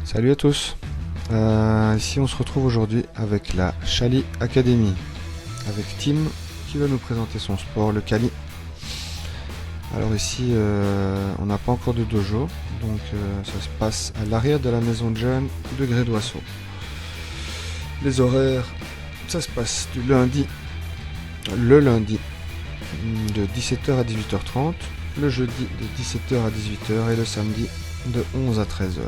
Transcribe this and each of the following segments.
Salut à tous. Ici on se retrouve aujourd'hui avec la Chali Academy, avec Tim qui va nous présenter son sport, le Kali. Alors ici on n'a pas encore de dojo, donc ça se passe à l'arrière de la maison de jeunes de Grès-d'Oisseau. Les horaires, ça se passe le lundi de 17h à 18h30, le jeudi de 17h à 18h et le samedi de 11 à 13h.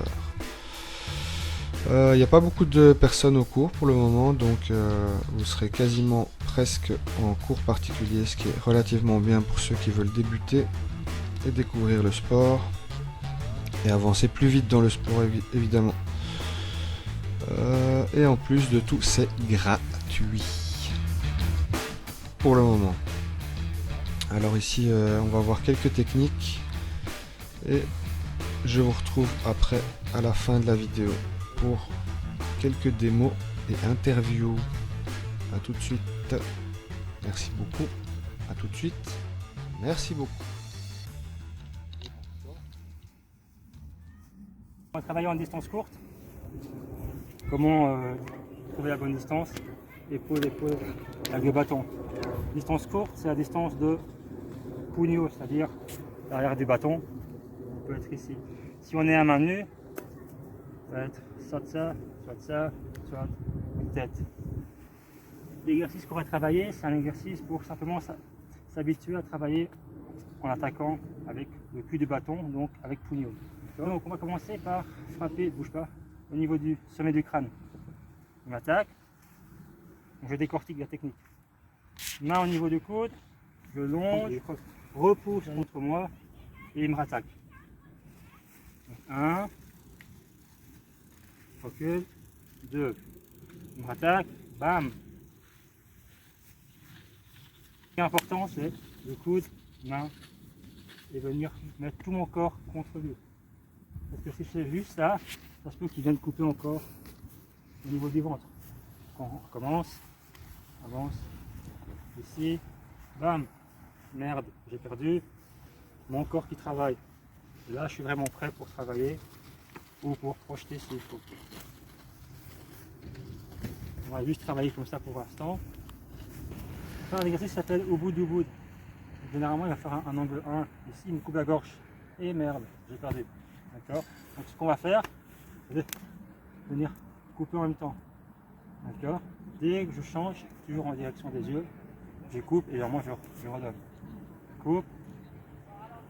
Il n'y a pas beaucoup de personnes au cours pour le moment, donc vous serez quasiment presque en cours particulier, ce qui est relativement bien pour ceux qui veulent débuter et découvrir le sport et avancer plus vite dans le sport évidemment. Et en plus de tout, c'est gratuit pour le moment. Alors ici on va voir quelques techniques et je vous retrouve après à la fin de la vidéo pour quelques démos et interviews. A tout de suite. Merci beaucoup. A tout de suite. Merci beaucoup. On va travailler en distance courte. Comment trouver la bonne distance. Épaule, avec le bâton. Distance courte, c'est la distance de pugno, c'est-à-dire l'arrière du bâton. On peut être ici. Si on est à main nue, ça va être soit une tête. L'exercice qu'on va travailler, c'est un exercice pour simplement s'habituer à travailler en attaquant avec le cul du bâton, donc avec pugno. Donc on va commencer par frapper, bouge pas, au niveau du sommet du crâne. On attaque, je décortique la technique. Main au niveau du coude, je longe, je repousse contre moi et il me rattaque. 1, recule, 2, il me rattaque, bam. Ce qui est important, c'est le coude, main, et venir mettre tout mon corps contre lui. Parce que si je fais juste ça, ça se peut qu'il vienne couper encore au niveau du ventre. On recommence, avance, ici, bam, merde, j'ai perdu mon corps qui travaille. Et là, je suis vraiment prêt pour travailler ou pour projeter s'il faut. On va juste travailler comme ça pour l'instant. Un exercice s'appelle au bout du bout. Généralement, il va faire un angle 1. Ici, il me coupe la gorge. Et merde, j'ai perdu. D'accord. Donc, ce qu'on va faire, c'est venir couper en même temps. D'accord. Dès que je change, toujours en direction des yeux, je coupe et vraiment je redonne. Je coupe,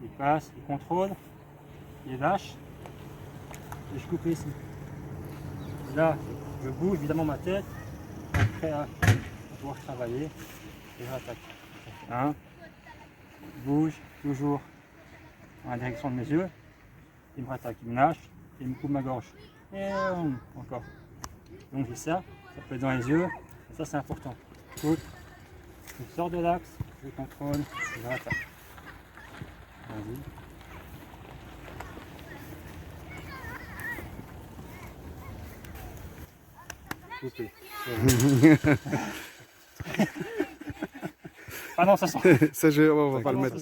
il passe, il contrôle, il lâche et je coupe ici. Là, je bouge évidemment ma tête, prêt à pouvoir travailler et je rattaque. 1, bouge toujours en direction de mes yeux, il me rattaque, il me lâche et il me coupe ma gorge. Et encore. Donc j'ai ça peut être dans les yeux, et ça c'est important. Coupe, je sors de l'axe, je contrôle, je rattaque. Vas-y. Coupé. Ah non, ça sent. Ça, on va pas le mettre.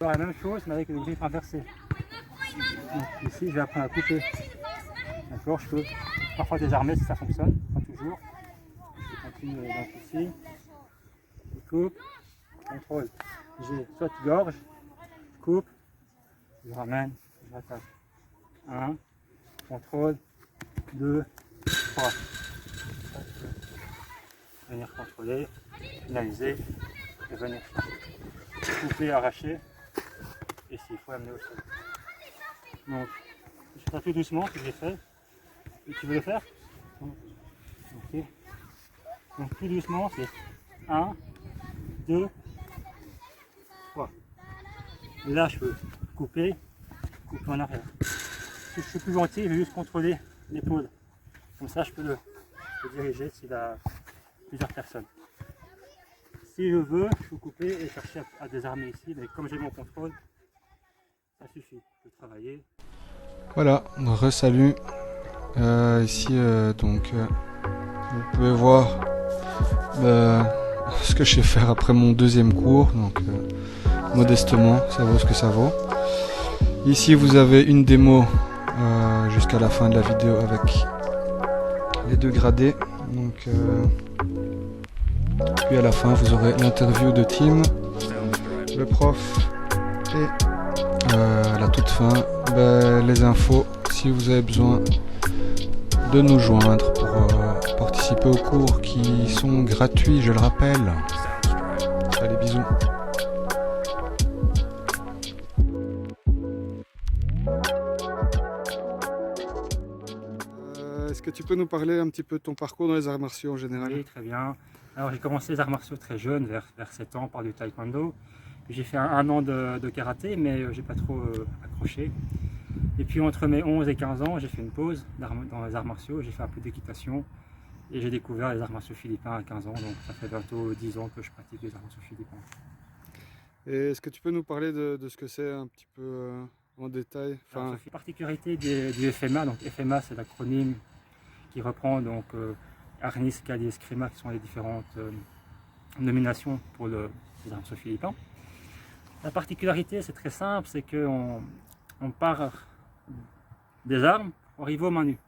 La même chose, mais avec le griffe inversé. Donc, ici, je vais apprendre à couper. D'accord, je peux parfois désarmer si ça fonctionne, pas toujours. Je continue donc ici. Je coupe, contrôle. J'ai soit gorge, je coupe, je ramène, je rattaque. 1, contrôle, 2, 3. Venir contrôler, finaliser et venir couper, arracher et s'il faut amener au sol. Donc, je fais ça tout doucement, que j'ai fait. Et tu veux le faire? Ok. Donc tout doucement, c'est 1, 2, 3. Et là, je peux couper en arrière. Si je suis plus gentil, je vais juste contrôler l'épaule. Comme ça, je peux le diriger s'il a plusieurs personnes. Si je veux, je peux couper et chercher à désarmer ici, mais comme j'ai mon contrôle, ça suffit. Je peux travailler. Voilà, re-salut. Ici, donc, vous pouvez voir ce que je sais faire après mon deuxième cours. Donc, modestement, ça vaut ce que ça vaut. Ici, vous avez une démo jusqu'à la fin de la vidéo avec les 2 gradés. Donc, puis à la fin, vous aurez l'interview de Tim, le prof, et à la toute fin, les infos si vous avez besoin de nous joindre pour participer aux cours qui sont gratuits, je le rappelle. Allez, bisous. Est-ce que tu peux nous parler un petit peu de ton parcours dans les arts martiaux en général? Oui, très bien. Alors j'ai commencé les arts martiaux très jeune, vers 7 ans, par du taekwondo. J'ai fait un an de karaté, mais j'ai pas trop accroché. Et puis entre mes 11 et 15 ans, j'ai fait une pause dans les arts martiaux, j'ai fait un peu d'équitation. Et j'ai découvert les arts martiaux philippins à 15 ans, donc ça fait bientôt 10 ans que je pratique les arts martiaux philippins. Et est-ce que tu peux nous parler de ce que c'est un petit peu en détail? Alors, ça fait particularité du FMA, donc FMA c'est l'acronyme qui reprend donc Arnis, Kali, Eskrima, qui sont les différentes nominations pour les arts martiaux philippins. La particularité, c'est très simple, c'est qu'on part des armes, on arrive aux mains nues.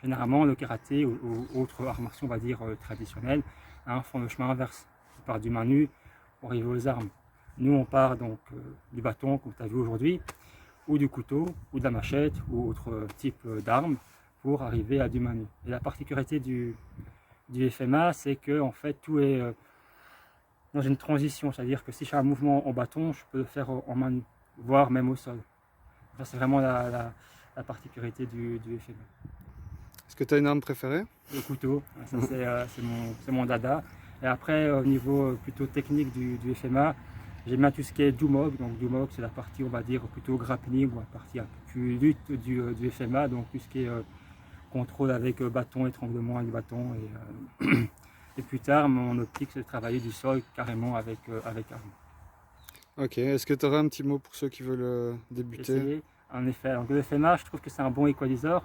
Généralement, le karaté ou autres arts martiaux, on va dire traditionnels, font le chemin inverse. On part du main nue, on arrive aux armes. Nous, on part donc du bâton, comme tu as vu aujourd'hui, ou du couteau, ou de la machette, ou autre type d'arme, pour arriver à du main nue. Et la particularité du FMA, c'est que en fait, tout est dans une transition, c'est-à-dire que si je fais un mouvement en bâton, je peux le faire en main nue, voire même au sol. Ça, c'est vraiment la particularité du FMA. Est-ce que tu as une arme préférée? Le couteau, ça c'est mon dada. Et après, au niveau plutôt technique du FMA, j'aime bien tout ce qui est Dumog. Donc Dumog, c'est la partie, on va dire, plutôt grappling, ou la partie un peu plus lutte du FMA. Donc tout ce qui est contrôle avec bâton, étranglement avec bâton. Et plus tard, mon optique, c'est de travailler du sol carrément avec arme. Ok, est-ce que tu aurais un petit mot pour ceux qui veulent débuter? En effet, donc le FMA, je trouve que c'est un bon équaliseur,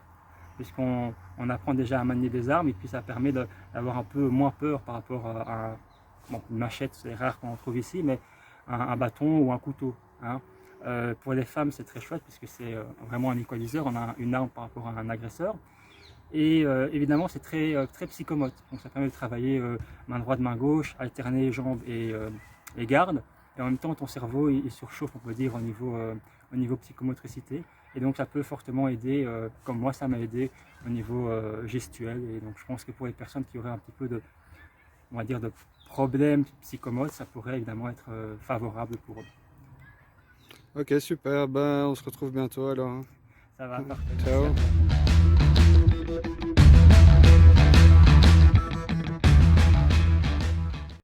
puisqu'on apprend déjà à manier des armes, et puis ça permet d'avoir un peu moins peur par rapport à une machette, c'est rare qu'on en trouve ici, mais un bâton ou un couteau. Pour les femmes, c'est très chouette, puisque c'est vraiment un équaliseur, on a une arme par rapport à un agresseur. Et évidemment, c'est très psychomote, donc ça permet de travailler main droite, main gauche, alterner jambes et garde, et en même temps ton cerveau il surchauffe, on peut dire, au niveau psychomotricité, et donc ça peut fortement aider, comme moi ça m'a aidé au niveau gestuel. Et donc je pense que pour les personnes qui auraient un petit peu de problèmes psychomotes, ça pourrait évidemment être favorable pour eux. Ok, super, on se retrouve bientôt alors. Ça va, parfait. Ciao.